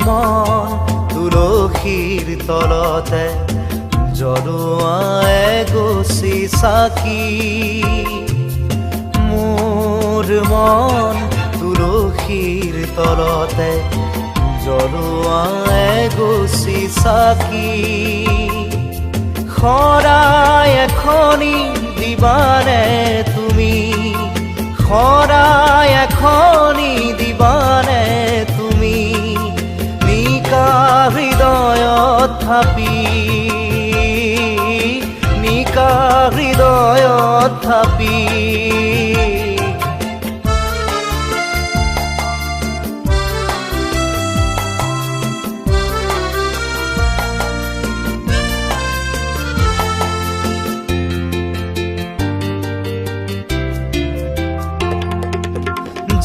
মন তুলসীৰ তলতে জ্বলোৱা এগছি চাকি মোৰ মন তুলসীৰ তলতে জ্বলোৱা এগছি চাকি শৰাই এখনি দিবানে তুমি শৰাই এখনি দিবানে তুমি নিকা হৃদয়ত থাপি নিকা হৃদয়ত থাপি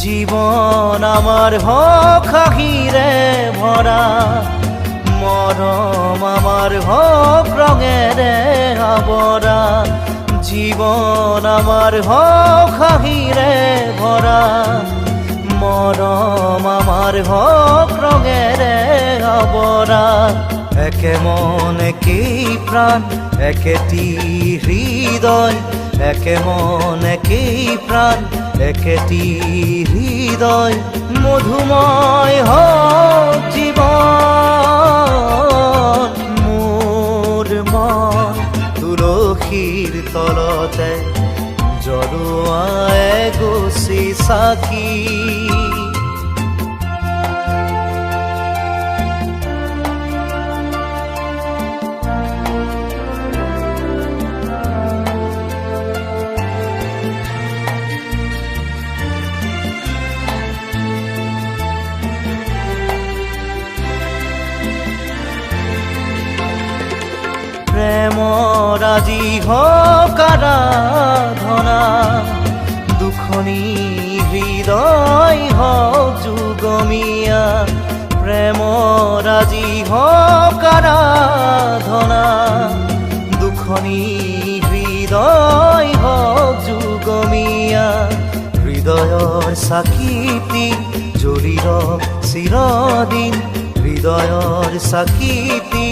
জীবন আমার হক হাঁহিৰে ভৰা মৰম আমার হক ৰঙেৰে আৱৰা জীবন আমার হক হাঁহিৰে ভৰা মৰম আমার হক ৰঙেৰে আৱৰা একে মন একেই প্ৰাণ একেটি হৃদয় একে মন একেই প্ৰাণ একেটি হৃদয় মধুময় হওক জীৱন মোৰ মন তুলসীৰ তলতে জ্বলোৱা এগছি চাকি প্ৰেমৰ আজি হওক আৰাধনা দুখনি হৃদয় হওক যুগমীয়া প্ৰেমৰ আজি হওক আৰাধনা দুখনি হৃদয় হওক যুগমীয়া হৃদয়ৰ চাকিটি জ্বলি ৰওক চিৰদিন হৃদয়ৰ চাকিটি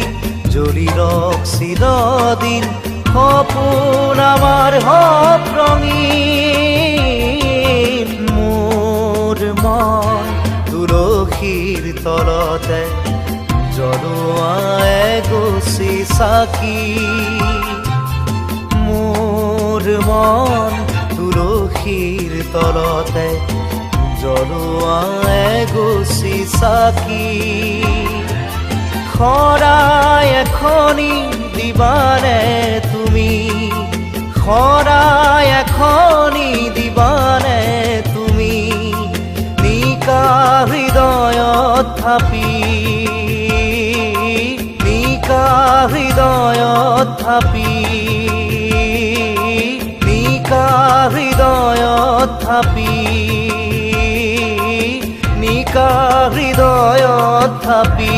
জ্বলি ৰওক চিৰদিন সপোন আমাৰ হওক ৰঙীন মোৰ মন তুলসীৰ তলতে জ্বলোৱা এগছি চাকি মোৰ মন তুলসীৰ তলতে জ্বলোৱা এগছি চাকি শৰাই এখনি দিবানে তুমি শৰাই এখনি দিবানে তুমি নিকা হৃদয়ত থাপি নিকা হৃদয়ত থাপি নিকা হৃদয়ত থাপি নিকা হৃদয়ত থাপি